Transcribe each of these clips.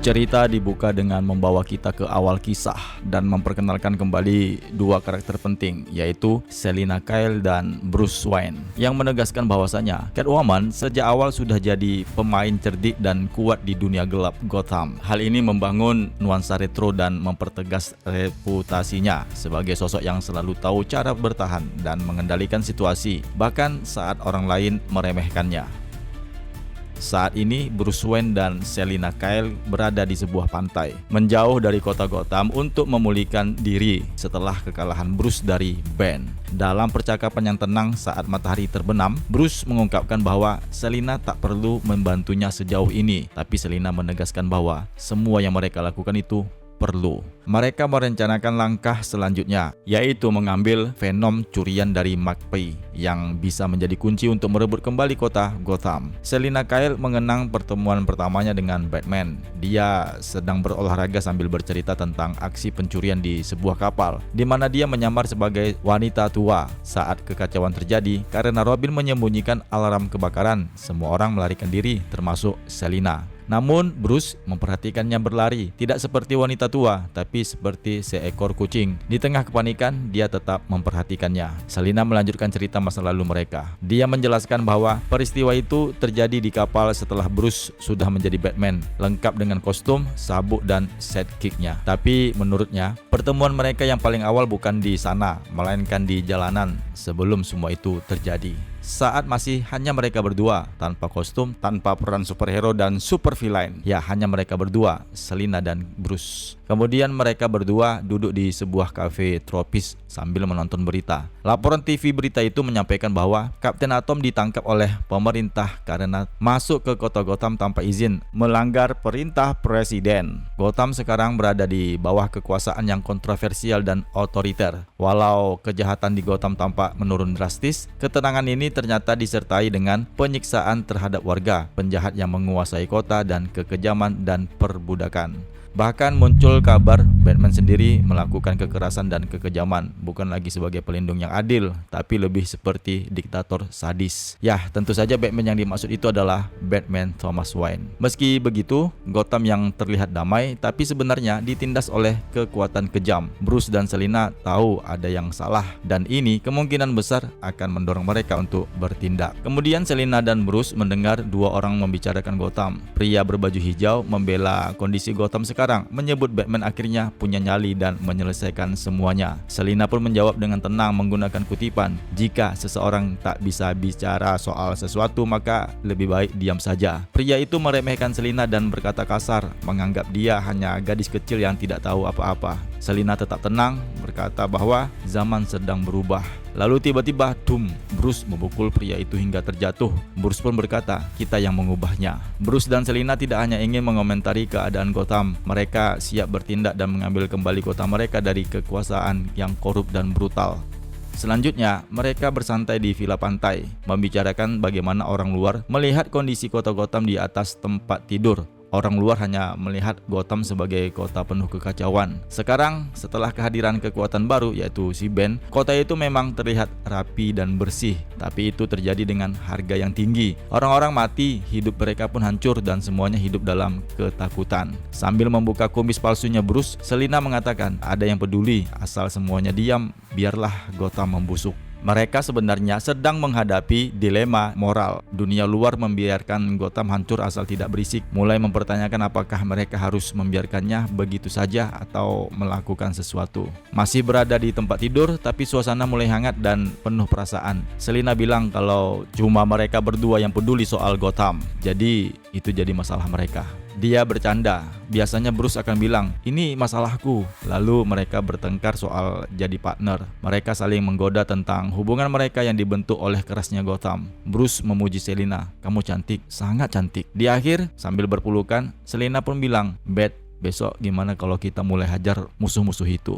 Cerita dibuka dengan membawa kita ke awal kisah dan memperkenalkan kembali dua karakter penting, yaitu Selina Kyle dan Bruce Wayne, yang menegaskan bahwasanya Catwoman sejak awal sudah jadi pemain cerdik dan kuat di dunia gelap Gotham. Hal ini membangun nuansa retro dan mempertegas reputasinya sebagai sosok yang selalu tahu cara bertahan dan mengendalikan situasi, bahkan saat orang lain meremehkannya. Saat ini Bruce Wayne dan Selina Kyle berada di sebuah pantai, menjauh dari kota Gotham untuk memulihkan diri setelah kekalahan Bruce dari Ben. Dalam percakapan yang tenang saat matahari terbenam, Bruce mengungkapkan bahwa Selina tak perlu membantunya sejauh ini, tapi Selina menegaskan bahwa semua yang mereka lakukan itu perlu. Mereka merencanakan langkah selanjutnya, yaitu mengambil Venom curian dari McAfee yang bisa menjadi kunci untuk merebut kembali kota Gotham. Selina Kyle mengenang pertemuan pertamanya dengan Batman. Dia sedang berolahraga sambil bercerita tentang aksi pencurian di sebuah kapal, di mana dia menyamar sebagai wanita tua. Saat kekacauan terjadi karena Robin menyembunyikan alarm kebakaran, semua orang melarikan diri, termasuk Selina. Namun Bruce memperhatikannya berlari, tidak seperti wanita tua, tapi seperti seekor kucing. Di tengah kepanikan, dia tetap memperhatikannya. Selina melanjutkan cerita masa lalu mereka. Dia menjelaskan bahwa peristiwa itu terjadi di kapal setelah Bruce sudah menjadi Batman, lengkap dengan kostum, sabuk, dan sidekicknya. Tapi menurutnya, pertemuan mereka yang paling awal bukan di sana, melainkan di jalanan sebelum semua itu terjadi. Saat masih hanya mereka berdua, tanpa kostum, tanpa peran superhero dan super villain. Ya, hanya mereka berdua, Selina dan Bruce. Kemudian mereka berdua duduk di sebuah kafe tropis sambil menonton berita. Laporan TV berita itu menyampaikan bahwa Kapten Atom ditangkap oleh pemerintah karena masuk ke kota Gotham tanpa izin, melanggar perintah presiden. Gotham sekarang berada di bawah kekuasaan yang kontroversial dan otoriter. Walau kejahatan di Gotham tampak menurun drastis, ketenangan ini ternyata disertai dengan penyiksaan terhadap warga, penjahat yang menguasai kota, dan kekejaman dan perbudakan. Bahkan muncul kabar Batman sendiri melakukan kekerasan dan kekejaman, bukan lagi sebagai pelindung yang adil, tapi lebih seperti diktator sadis. Ya, tentu saja Batman yang dimaksud itu adalah Batman Thomas Wayne. Meski begitu, Gotham yang terlihat damai, tapi sebenarnya ditindas oleh kekuatan kejam. Bruce dan Selina tahu ada yang salah, dan ini kemungkinan besar akan mendorong mereka untuk bertindak. Kemudian Selina dan Bruce mendengar dua orang membicarakan Gotham. Pria berbaju hijau membela kondisi Gotham sekarang, menyebut Batman akhirnya punya nyali dan menyelesaikan semuanya. Selina pun menjawab dengan tenang menggunakan kutipan, "Jika seseorang tak bisa bicara soal sesuatu, maka lebih baik diam saja." Pria itu meremehkan Selina dan berkata kasar, menganggap dia hanya gadis kecil yang tidak tahu apa-apa. Selina tetap tenang, berkata bahwa zaman sedang berubah. Lalu tiba-tiba, Bruce memukul pria itu hingga terjatuh. Bruce pun berkata, "Kita yang mengubahnya." Bruce dan Selina tidak hanya ingin mengomentari keadaan Gotham, mereka siap bertindak dan mengambil kembali kota mereka dari kekuasaan yang korup dan brutal. Selanjutnya, mereka bersantai di villa pantai, membicarakan bagaimana orang luar melihat kondisi kota Gotham di atas tempat tidur. Orang luar hanya melihat Gotham sebagai kota penuh kekacauan. Sekarang, setelah kehadiran kekuatan baru yaitu si Ben, kota itu memang terlihat rapi dan bersih, tapi itu terjadi dengan harga yang tinggi. Orang-orang mati, hidup mereka pun hancur, dan semuanya hidup dalam ketakutan. Sambil membuka kumis palsunya Bruce, Selina mengatakan, "Ada yang peduli, asal semuanya diam, biarlah Gotham membusuk." Mereka sebenarnya sedang menghadapi dilema moral. Dunia luar membiarkan Gotham hancur asal tidak berisik, mulai mempertanyakan apakah mereka harus membiarkannya begitu saja atau melakukan sesuatu. Masih berada di tempat tidur, tapi suasana mulai hangat dan penuh perasaan. Selina bilang kalau cuma mereka berdua yang peduli soal Gotham, jadi itu jadi masalah mereka. Dia bercanda. Biasanya Bruce akan bilang, "Ini masalahku." Lalu mereka bertengkar soal jadi partner. Mereka saling menggoda tentang hubungan mereka yang dibentuk oleh kerasnya Gotham. Bruce memuji Selina, "Kamu cantik, sangat cantik." Di akhir, sambil berpelukan, Selina pun bilang, "Bet, besok gimana kalau kita mulai hajar musuh-musuh itu?"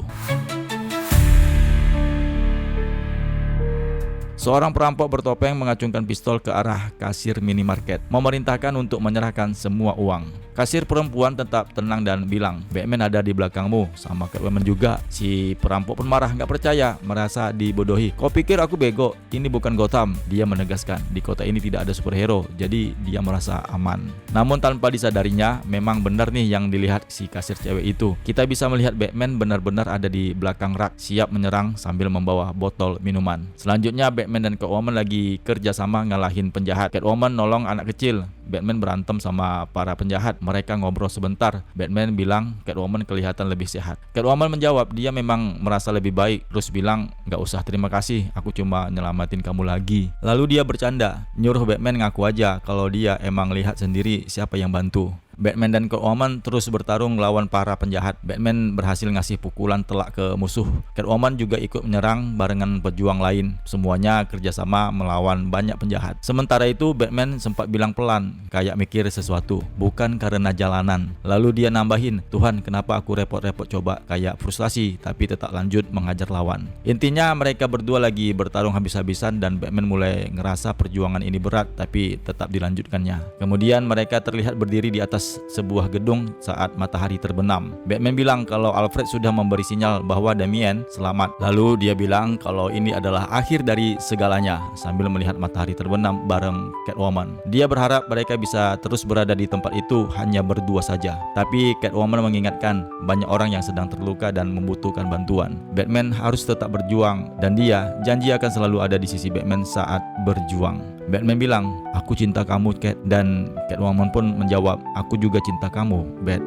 Seorang perampok bertopeng mengacungkan pistol ke arah kasir minimarket, memerintahkan untuk menyerahkan semua uang. Kasir perempuan tetap tenang dan bilang, Batman ada di belakangmu, sama Catwoman juga. Si perampok pun marah, nggak percaya, merasa dibodohi. Kau pikir aku bego? Ini bukan Gotham. Dia menegaskan, di kota ini tidak ada superhero, jadi dia merasa aman. Namun tanpa disadarinya, memang benar nih yang dilihat si kasir cewek itu. Kita bisa melihat Batman benar-benar ada di belakang rak, siap menyerang sambil membawa botol minuman. Selanjutnya Batman dan Catwoman lagi kerja sama ngalahin penjahat. Catwoman nolong anak kecil, Batman berantem sama para penjahat. Mereka ngobrol sebentar. Batman bilang Catwoman kelihatan lebih sehat. Catwoman menjawab dia memang merasa lebih baik, terus bilang gak usah terima kasih, aku cuma nyelamatin kamu lagi. Lalu dia bercanda, nyuruh Batman ngaku aja kalau dia emang lihat sendiri siapa yang bantu. Batman dan Catwoman terus bertarung lawan para penjahat. Batman berhasil ngasih pukulan telak ke musuh. Catwoman juga ikut menyerang barengan pejuang lain. Semuanya kerjasama melawan banyak penjahat. Sementara itu Batman sempat bilang pelan, kayak mikir sesuatu, bukan karena jalanan. Lalu dia nambahin, Tuhan kenapa aku repot-repot coba, kayak frustasi tapi tetap lanjut menghajar lawan. Intinya mereka berdua lagi bertarung habis-habisan dan Batman mulai ngerasa perjuangan ini berat tapi tetap dilanjutkannya. Kemudian mereka terlihat berdiri di atas sebuah gedung saat matahari terbenam. Batman bilang kalau Alfred sudah memberi sinyal bahwa Damian selamat. Lalu dia bilang kalau ini adalah akhir dari segalanya sambil melihat matahari terbenam bareng Catwoman. Dia berharap mereka bisa terus berada di tempat itu hanya berdua saja. Tapi Catwoman mengingatkan banyak orang yang sedang terluka dan membutuhkan bantuan. Batman harus tetap berjuang dan dia janji akan selalu ada di sisi Batman saat berjuang. Batman bilang, aku cinta kamu Cat, dan Catwoman pun menjawab, aku juga cinta kamu, Bat.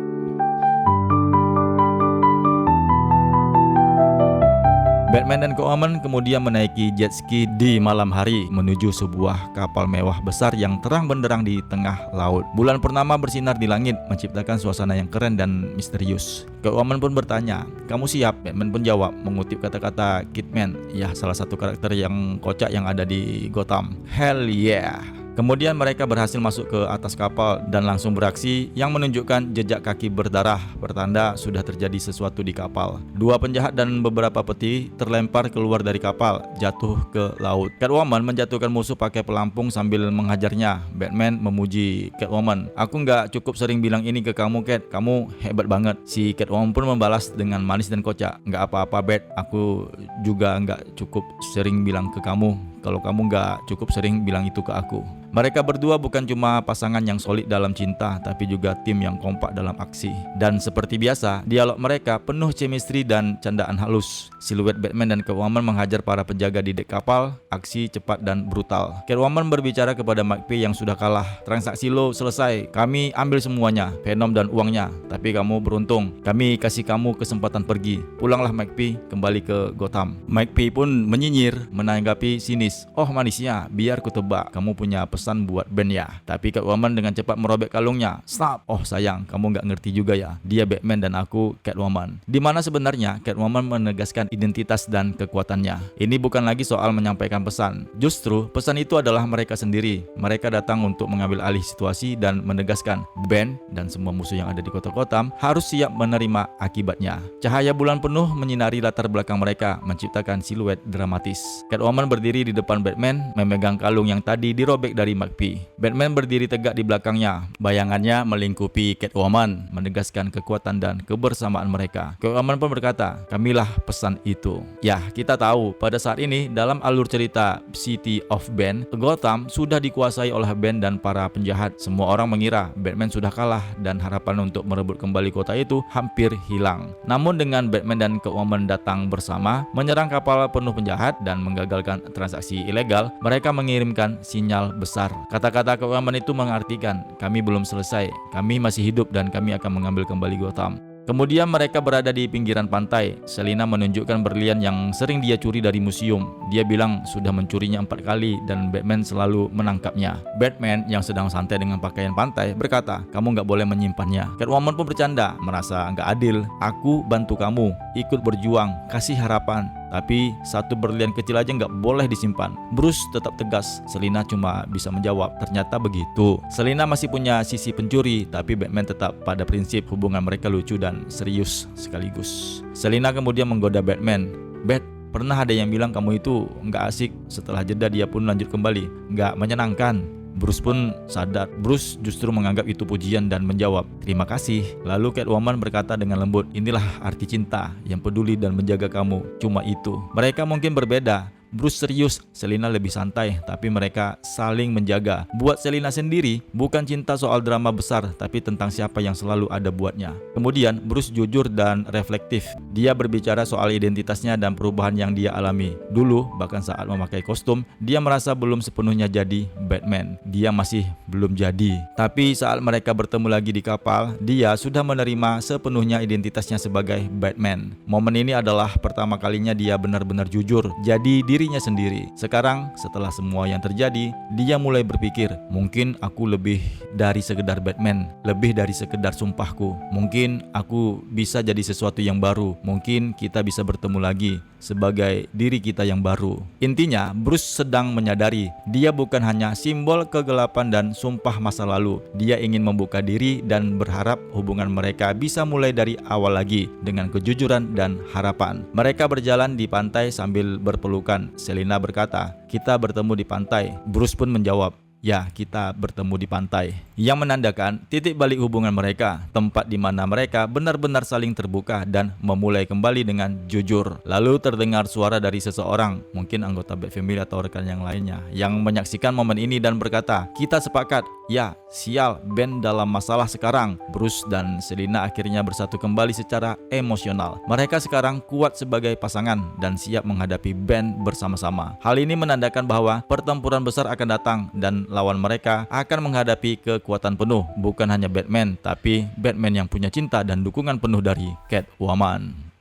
Batman dan Catwoman kemudian menaiki jet ski di malam hari menuju sebuah kapal mewah besar yang terang benderang di tengah laut. Bulan purnama bersinar di langit, menciptakan suasana yang keren dan misterius. Catwoman pun bertanya, kamu siap? Batman pun jawab, mengutip kata-kata Kidman, ya salah satu karakter yang kocak yang ada di Gotham. Hell yeah! Kemudian mereka berhasil masuk ke atas kapal dan langsung beraksi yang menunjukkan jejak kaki berdarah, pertanda sudah terjadi sesuatu di kapal. Dua penjahat dan beberapa peti terlempar keluar dari kapal, jatuh ke laut. Catwoman menjatuhkan musuh pakai pelampung sambil menghajarnya. Batman memuji Catwoman, aku nggak cukup sering bilang ini ke kamu Cat, kamu hebat banget. Si Catwoman pun membalas dengan manis dan kocak, nggak apa-apa Bat, aku juga nggak cukup sering bilang ke kamu kalau kamu nggak cukup sering bilang itu ke aku. Mereka berdua bukan cuma pasangan yang solid dalam cinta, tapi juga tim yang kompak dalam aksi. Dan seperti biasa, dialog mereka penuh chemistry dan candaan halus. Siluet Batman dan Catwoman menghajar para penjaga di dek kapal, aksi cepat dan brutal. Catwoman berbicara kepada McPhee yang sudah kalah, transaksi lo selesai, kami ambil semuanya, Venom dan uangnya. Tapi kamu beruntung, kami kasih kamu kesempatan pergi. Pulanglah McPhee, kembali ke Gotham. McPhee pun menyinyir, menanggapi sinis, oh manisnya, biar ku tebak, kamu punya pesan buat Ben ya. Tapi Catwoman dengan cepat merobek kalungnya. Stop. Oh sayang, kamu nggak ngerti juga ya. Dia Batman dan aku Catwoman. Di mana sebenarnya Catwoman menegaskan identitas dan kekuatannya. Ini bukan lagi soal menyampaikan pesan. Justru pesan itu adalah mereka sendiri. Mereka datang untuk mengambil alih situasi dan menegaskan Ben dan semua musuh yang ada di kota Gotham harus siap menerima akibatnya. Cahaya bulan penuh menyinari latar belakang mereka, menciptakan siluet dramatis. Catwoman berdiri di depan Batman, memegang kalung yang tadi dirobek dari McPhee. Batman berdiri tegak di belakangnya. Bayangannya melingkupi Catwoman, menegaskan kekuatan dan kebersamaan mereka. Catwoman pun berkata, kamilah pesan itu. Ya, kita tahu pada saat ini dalam alur cerita City of Bane, Gotham sudah dikuasai oleh Bane dan para penjahat. Semua orang mengira Batman sudah kalah dan harapan untuk merebut kembali kota itu hampir hilang. Namun dengan Batman dan Catwoman datang bersama, menyerang kapal penuh penjahat dan menggagalkan transaksi ilegal, mereka mengirimkan sinyal besar. Kata-kata Catwoman itu mengartikan, kami belum selesai, kami masih hidup dan kami akan mengambil kembali Gotham. Kemudian mereka berada di pinggiran pantai. Selina menunjukkan berlian yang sering dia curi dari museum. Dia bilang sudah mencurinya 4 kali dan Batman selalu menangkapnya. Batman yang sedang santai dengan pakaian pantai berkata, kamu nggak boleh menyimpannya. Catwoman pun bercanda, merasa nggak adil. Aku bantu kamu, ikut berjuang, kasih harapan. Tapi satu berlian kecil aja nggak boleh disimpan. Bruce tetap tegas. Selina cuma bisa menjawab, ternyata begitu. Selina masih punya sisi pencuri, tapi Batman tetap pada prinsip hubungan mereka lucu dan serius sekaligus. Selina kemudian menggoda Batman. Bat, Pernah ada yang bilang kamu itu nggak asik. Setelah jeda dia pun lanjut kembali, nggak menyenangkan. Bruce pun sadar. Bruce justru menganggap itu pujian dan menjawab, terima kasih. Lalu Catwoman berkata dengan lembut, inilah arti cinta, yang peduli dan menjaga kamu. Cuma itu. Mereka mungkin berbeda. Bruce serius, Selina lebih santai, tapi mereka saling menjaga. Buat Selina sendiri, bukan cinta soal drama besar, tapi tentang siapa yang selalu ada buatnya. Kemudian, Bruce jujur dan reflektif. Dia berbicara soal identitasnya dan perubahan yang dia alami. Dulu, bahkan saat memakai kostum, dia merasa belum sepenuhnya jadi Batman. Dia masih belum jadi. Tapi saat mereka bertemu lagi di kapal, dia sudah menerima sepenuhnya identitasnya sebagai Batman. Momen ini adalah pertama kalinya dia benar-benar jujur, jadi dirinya sendiri. Sekarang setelah semua yang terjadi, dia mulai berpikir, mungkin aku lebih dari sekedar Batman, lebih dari sekedar sumpahku. Mungkin aku bisa jadi sesuatu yang baru. Mungkin kita bisa bertemu lagi sebagai diri kita yang baru. Intinya, Bruce sedang menyadari dia bukan hanya simbol kegelapan dan sumpah masa lalu. Dia ingin membuka diri dan berharap hubungan mereka bisa mulai dari awal lagi dengan kejujuran dan harapan. Mereka berjalan di pantai sambil berpelukan. Selina berkata, kita bertemu di pantai. Bruce pun menjawab, ya, kita bertemu di pantai. Yang menandakan titik balik hubungan mereka, tempat di mana mereka benar-benar saling terbuka dan memulai kembali dengan jujur. Lalu terdengar suara dari seseorang, mungkin anggota Bat Family atau rekan yang lainnya, yang menyaksikan momen ini dan berkata, kita sepakat, ya, sial, Ben dalam masalah sekarang. Bruce dan Selina akhirnya bersatu kembali secara emosional. Mereka sekarang kuat sebagai pasangan dan siap menghadapi Ben bersama-sama. Hal ini menandakan bahwa pertempuran besar akan datang dan lawan mereka akan menghadapi kekuatan penuh, bukan hanya Batman, tapi Batman yang punya cinta dan dukungan penuh dari Catwoman.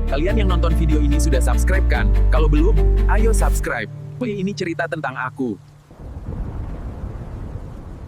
Kalian yang nonton video ini sudah subscribe kan? Kalau belum, ayo subscribe. Ini cerita tentang aku.